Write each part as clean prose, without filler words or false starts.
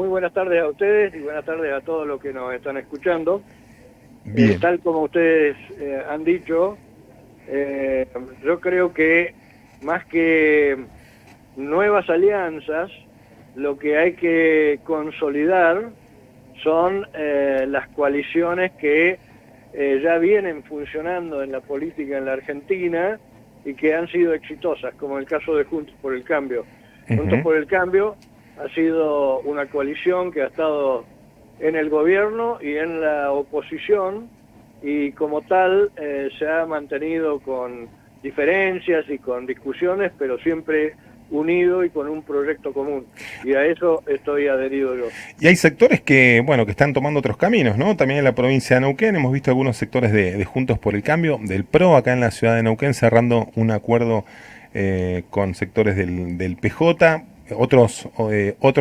Muy buenas tardes a ustedes y buenas tardes a todos los que nos están escuchando. Bien. Tal como ustedes han dicho, yo creo que más que nuevas alianzas, lo que hay que consolidar son las coaliciones que ya vienen funcionando en la política en la Argentina y que han sido exitosas, como el caso de Juntos por el Cambio. Juntos Ujú. por el Cambio ha sido una coalición que ha estado en el gobierno y en la oposición, y como tal se ha mantenido con diferencias y con discusiones, pero siempre unido y con un proyecto común. Y a eso estoy adherido yo. Y hay sectores que, bueno, que están tomando otros caminos, ¿no? También en la provincia de Neuquén hemos visto algunos sectores de Juntos por el Cambio, del PRO, acá en la ciudad de Neuquén, cerrando un acuerdo con sectores del PJ, otros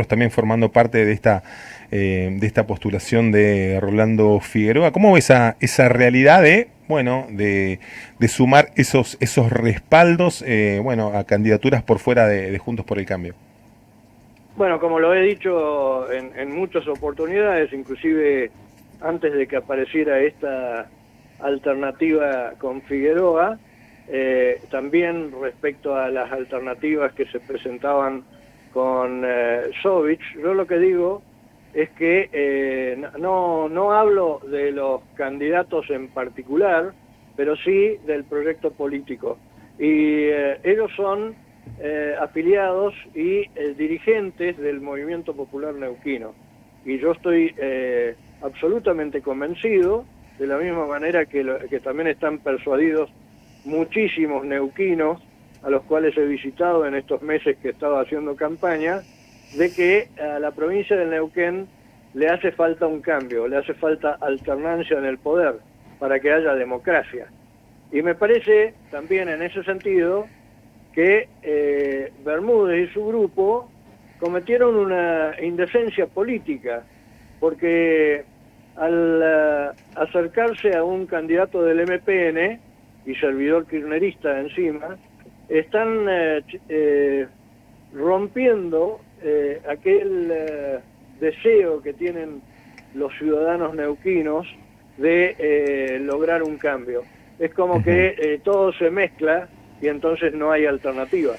también formando parte de esta postulación de Rolando Figueroa. ¿Cómo ves esa realidad de sumar esos respaldos, a candidaturas por fuera de Juntos por el Cambio? Bueno, como lo he dicho en muchas oportunidades, inclusive antes de que apareciera esta alternativa con Figueroa, también respecto a las alternativas que se presentaban con Sovich, yo lo que digo es que no hablo de los candidatos en particular, pero sí del proyecto político. Y ellos son afiliados y dirigentes del Movimiento Popular Neuquino. Y yo estoy absolutamente convencido, de la misma manera que también están persuadidos muchísimos neuquinos, a los cuales he visitado en estos meses que he estado haciendo campaña, de que a la provincia del Neuquén le hace falta un cambio, le hace falta alternancia en el poder para que haya democracia. Y me parece también en ese sentido que Bermúdez y su grupo cometieron una indecencia política, porque al acercarse a un candidato del MPN y servidor kirchnerista encima, están rompiendo aquel deseo que tienen los ciudadanos neuquinos de lograr un cambio. Es como que todo se mezcla y entonces no hay alternativa.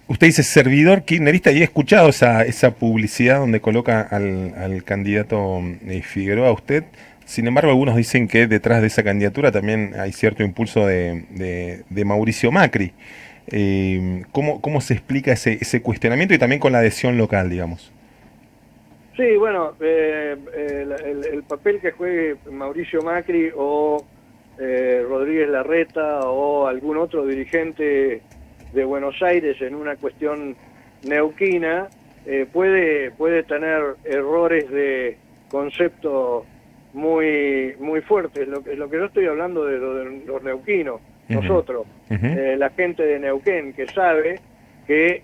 Usted dice servidor kirchnerista y he escuchado esa publicidad donde coloca al candidato Figueroa. Usted, sin embargo, algunos dicen que detrás de esa candidatura también hay cierto impulso de Mauricio Macri. ¿Cómo se explica ese cuestionamiento y también con la adhesión local, digamos? Sí, bueno, el papel que juegue Mauricio Macri o Rodríguez Larreta o algún otro dirigente de Buenos Aires en una cuestión neuquina puede tener errores de concepto muy fuertes. Lo que yo estoy hablando de los neuquinos, Ujú, nosotros, ujú, la gente de Neuquén que sabe que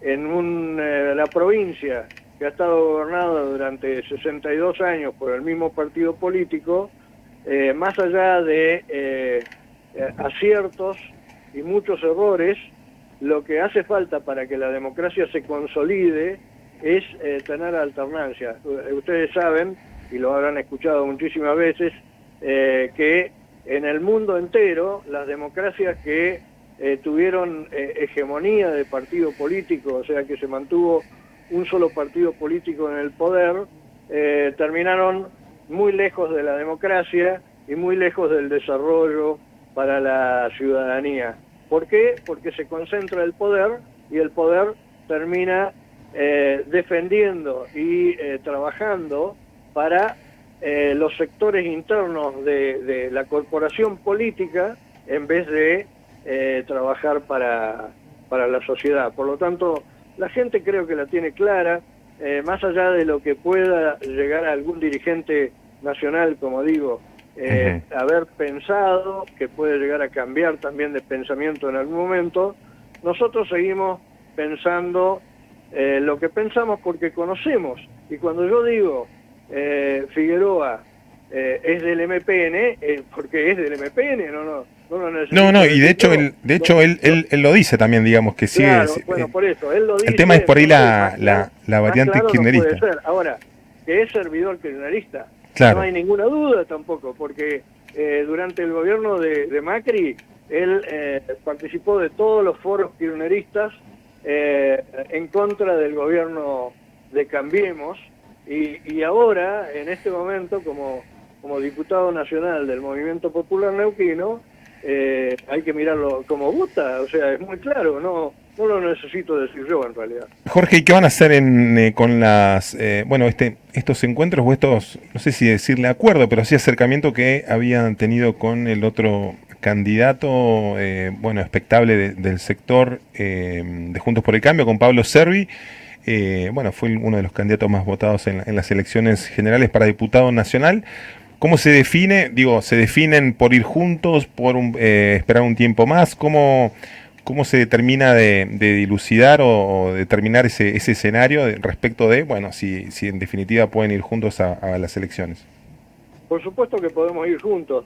la provincia que ha estado gobernada durante 62 años por el mismo partido político, más allá de aciertos y muchos errores, lo que hace falta para que la democracia se consolide es tener alternancia. Ustedes saben, y lo habrán escuchado muchísimas veces, que en el mundo entero las democracias que tuvieron hegemonía de partido político, o sea que se mantuvo un solo partido político en el poder, terminaron muy lejos de la democracia y muy lejos del desarrollo para la ciudadanía. ¿Por qué? Porque se concentra el poder y el poder termina defendiendo y trabajando para los sectores internos de la corporación política en vez de trabajar para la sociedad. Por lo tanto, la gente creo que la tiene clara, más allá de lo que pueda llegar a algún dirigente nacional, como digo, ujú. haber pensado, que puede llegar a cambiar también de pensamiento en algún momento, nosotros seguimos pensando lo que pensamos porque conocemos. Y cuando yo digo Figueroa es del MPN, porque es del MPN, no lo No, necesito no, y de decir hecho, yo. él lo dice también, digamos, que sí Claro, es, bueno, por eso, él lo el dice, tema es por ahí entonces más claro, la más variante claro no puede kirchnerista. ser. Ahora, que es servidor kirchnerista, no Claro. hay ninguna duda tampoco, porque durante el gobierno de Macri, él participó de todos los foros kirchneristas en contra del gobierno de Cambiemos, y ahora, en este momento, como diputado nacional del Movimiento Popular Neuquino, hay que mirarlo como vota, o sea, es muy claro, no lo necesito decir yo en realidad. Jorge, ¿y qué van a hacer con bueno, estos encuentros o estos, no sé si decirle acuerdo, pero sí acercamiento que habían tenido con el otro candidato, bueno, expectable del sector de Juntos por el Cambio, con Pablo Servi? Bueno, fue uno de los candidatos más votados en las elecciones generales para diputado nacional. ¿Cómo se define? Digo, ¿se definen por ir juntos, por esperar un tiempo más? ¿Cómo se determina de dilucidar o determinar ese escenario respecto de, bueno, si en definitiva pueden ir juntos a las elecciones? Por supuesto que podemos ir juntos,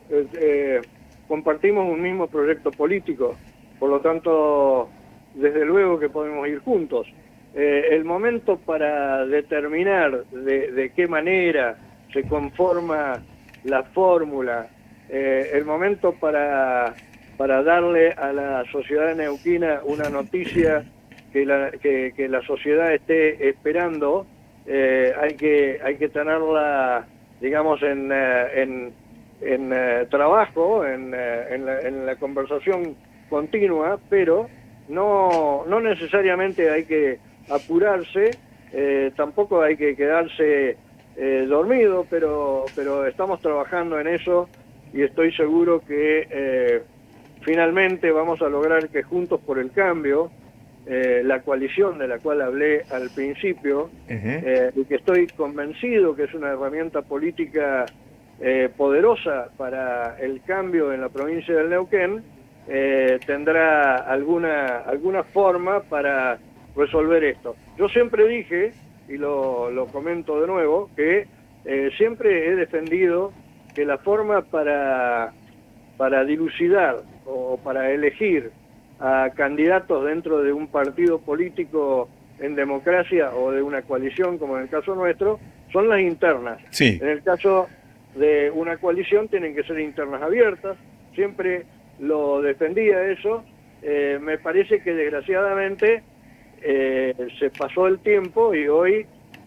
compartimos un mismo proyecto político, por lo tanto, desde luego que podemos ir juntos. El momento para determinar de qué manera se conforma la fórmula, el momento para darle a la sociedad neuquina una noticia que la sociedad esté esperando, hay que tenerla, digamos, en trabajo, en la conversación continua, pero no necesariamente hay que apurarse, tampoco hay que quedarse dormido, pero estamos trabajando en eso y estoy seguro que finalmente vamos a lograr que Juntos por el Cambio, la coalición de la cual hablé al principio, Uh-huh. y que estoy convencido que es una herramienta política poderosa para el cambio en la provincia del Neuquén, tendrá alguna forma para resolver esto. Yo siempre dije, y lo comento de nuevo, que siempre he defendido que la forma para dilucidar o para elegir a candidatos dentro de un partido político en democracia o de una coalición, como en el caso nuestro, son las internas. Sí. En el caso de una coalición tienen que ser internas abiertas, siempre lo defendía eso, me parece que desgraciadamente se pasó el tiempo y hoy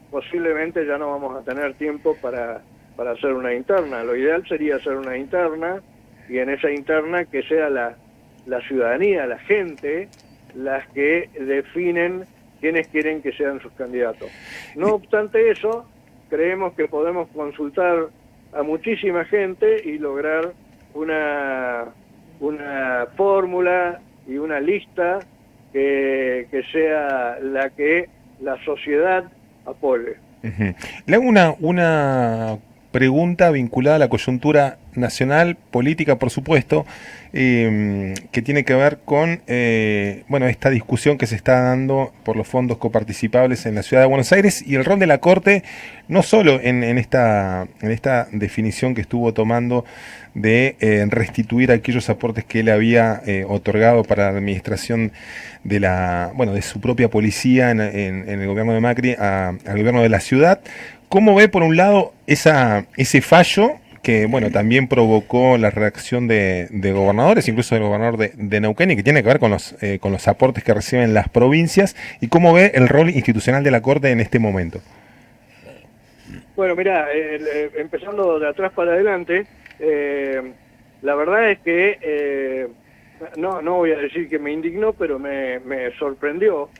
posiblemente ya no vamos a tener tiempo para hacer una interna. Lo ideal sería hacer una interna y en esa interna que sea la ciudadanía, la gente, las que definen quiénes quieren que sean sus candidatos. No obstante eso, creemos que podemos consultar a muchísima gente y lograr una fórmula y una lista que sea la que la sociedad apruebe. Uh-huh. Le hago una pregunta vinculada a la coyuntura nacional, política, por supuesto, que tiene que ver con bueno, esta discusión que se está dando por los fondos coparticipables en la ciudad de Buenos Aires y el rol de la Corte, no solo en esta definición que estuvo tomando de restituir aquellos aportes que él había otorgado para la administración de de su propia policía en el gobierno de Macri al gobierno de la ciudad. ¿Cómo ve, por un lado, ese fallo que, bueno, también provocó la reacción de gobernadores, incluso del gobernador de Neuquén, y que tiene que ver con los aportes que reciben las provincias? ¿Y cómo ve el rol institucional de la Corte en este momento? Bueno, mirá, empezando de atrás para adelante, la verdad es que, no voy a decir que me indignó, pero me sorprendió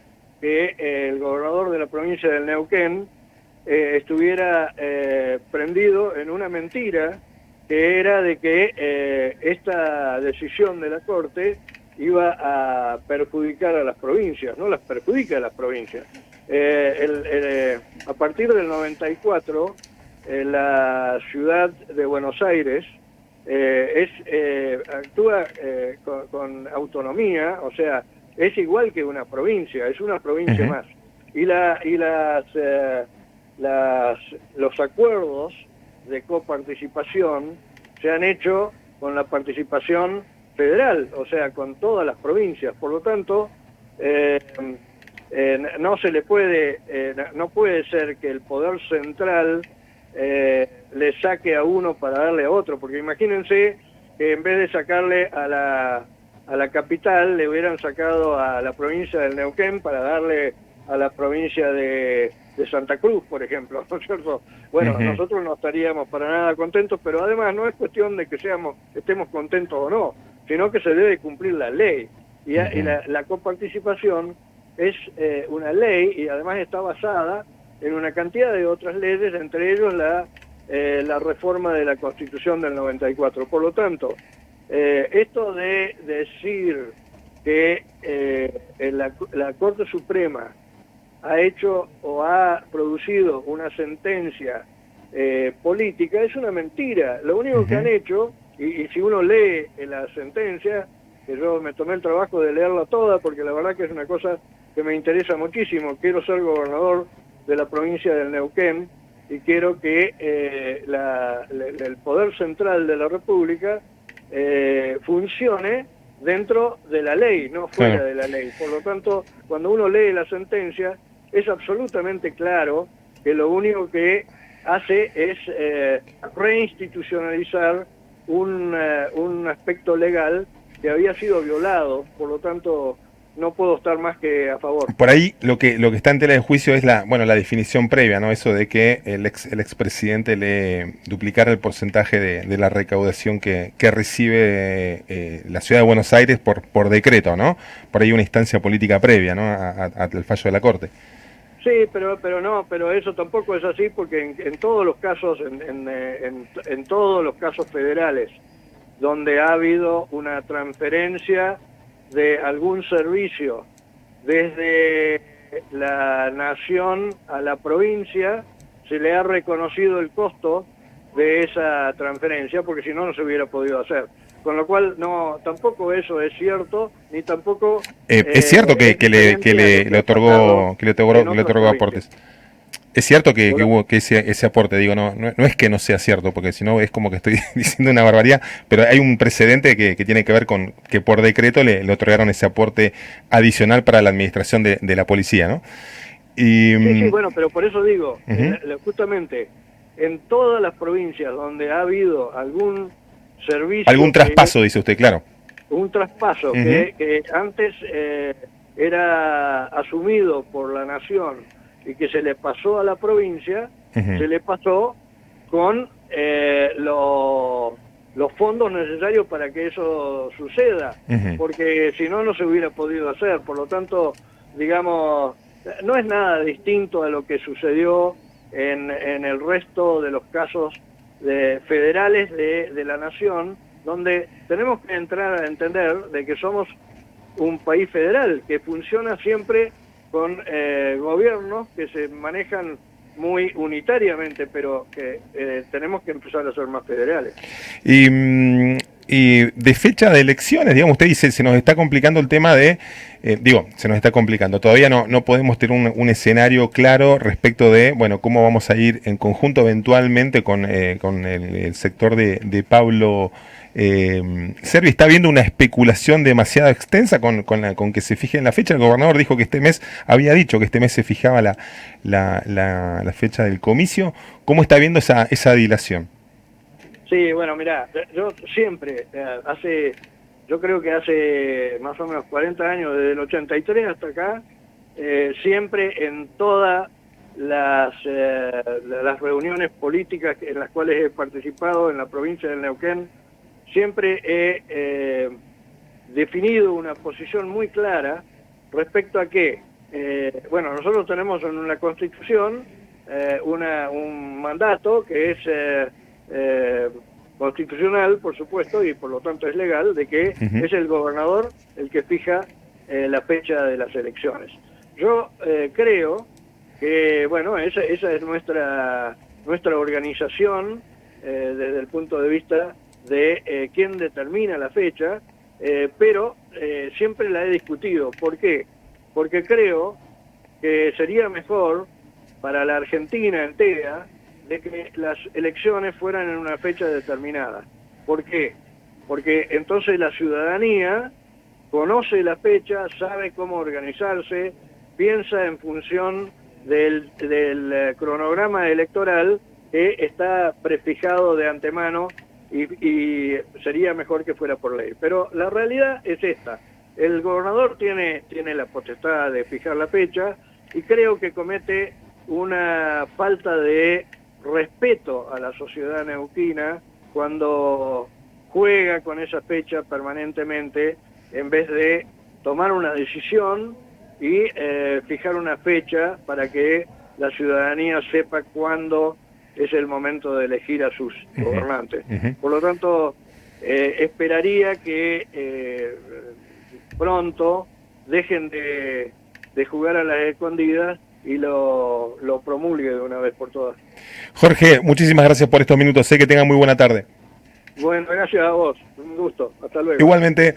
que el gobernador de la provincia del Neuquén estuviera prendido en una mentira que era de que esta decisión de la Corte iba a perjudicar a las provincias, no las perjudica a las provincias. A partir del 94, la ciudad de Buenos Aires actúa con autonomía, o sea, es igual que una provincia, es una provincia más. Y los acuerdos de coparticipación se han hecho con la participación federal, o sea, con todas las provincias. Por lo tanto, no se le puede, no puede ser que el poder central le saque a uno para darle a otro, porque imagínense que en vez de sacarle a la capital, le hubieran sacado a la provincia del Neuquén para darle a la provincia de Santa Cruz, por ejemplo, ¿no es cierto? Bueno, nosotros no estaríamos para nada contentos, pero además no es cuestión de que estemos contentos o no, sino que se debe cumplir la ley. Y la coparticipación es una ley y además está basada en una cantidad de otras leyes, entre ellos la reforma de la Constitución del 94. Por lo tanto, esto de decir que la Corte Suprema ha hecho o ha producido una sentencia política es una mentira. Lo único que han hecho, y si uno lee la sentencia, que yo me tomé el trabajo de leerla toda porque la verdad que es una cosa que me interesa muchísimo, quiero ser gobernador de la provincia del Neuquén y quiero que el poder central de la República funcione dentro de la ley, no fuera de la ley. Por lo tanto, cuando uno lee la sentencia, es absolutamente claro que lo único que hace es reinstitucionalizar un aspecto legal que había sido violado. Por lo tanto, no puedo estar más que a favor. Por ahí lo que está en tela de juicio es la definición previa, ¿no? Eso de que el expresidente le duplicara el porcentaje de la recaudación que recibe la ciudad de Buenos Aires por decreto, ¿no? Por ahí una instancia política previa, ¿no? Al fallo de la Corte. Sí, pero eso tampoco es así, porque en todos los casos, en todos los casos federales, donde ha habido una transferencia de algún servicio desde la nación a la provincia, se le ha reconocido el costo de esa transferencia, porque si no, no se hubiera podido hacer. Con lo cual, no, tampoco eso es cierto, ni tampoco... es cierto que le otorgó aportes. Es cierto que hubo ese aporte, digo, no es que no sea cierto, porque si no es como que estoy diciendo una barbaridad, pero hay un precedente que tiene que ver con que por decreto le otorgaron ese aporte adicional para la administración de la policía, ¿no? Y, sí, bueno, pero por eso digo, justamente en todas las provincias donde ha habido algún servicio... Algún traspaso, dice usted, claro. Un traspaso que antes era asumido por la nación y que se le pasó a la provincia, se le pasó con los fondos necesarios para que eso suceda, porque si no, no se hubiera podido hacer. Por lo tanto, digamos, no es nada distinto a lo que sucedió en el resto de los casos federales de la nación, donde tenemos que entrar a entender de que somos un país federal, que funciona siempre con gobiernos que se manejan muy unitariamente, pero que tenemos que empezar a ser más federales. Y de fecha de elecciones, digamos, usted dice, se nos está complicando el tema de, se nos está complicando, todavía no podemos tener un escenario claro respecto de, bueno, cómo vamos a ir en conjunto eventualmente con el sector de Pablo Servi. Está habiendo una especulación demasiado extensa con que se fije en la fecha. El gobernador dijo que había dicho que este mes se fijaba la fecha del comicio. ¿Cómo está viendo esa dilación? Sí, bueno, mirá, yo siempre, yo creo que hace más o menos 40 años, desde el 83 hasta acá, siempre en todas las reuniones políticas en las cuales he participado en la provincia del Neuquén, siempre he definido una posición muy clara respecto a que, bueno, nosotros tenemos en la Constitución un mandato que es constitucional, por supuesto, y por lo tanto es legal, de que es el gobernador el que fija la fecha de las elecciones. Yo creo que, bueno, esa es nuestra organización desde el punto de vista de quién determina la fecha, pero siempre la he discutido. ¿Por qué? Porque creo que sería mejor para la Argentina entera de que las elecciones fueran en una fecha determinada. ¿Por qué? porque entonces la ciudadanía conoce la fecha, sabe cómo organizarse, piensa en función del cronograma electoral que está prefijado de antemano y sería mejor que fuera por ley. Pero la realidad es esta: el gobernador tiene la potestad de fijar la fecha y creo que comete una falta de respeto a la sociedad neuquina cuando juega con esa fecha permanentemente en vez de tomar una decisión y fijar una fecha para que la ciudadanía sepa cuándo es el momento de elegir a sus gobernantes. Por lo tanto, esperaría que pronto dejen de jugar a las escondidas y lo promulgue de una vez por todas. Jorge, muchísimas gracias por estos minutos. Sé que tengan muy buena tarde. Bueno, gracias a vos. Un gusto. Hasta luego. Igualmente.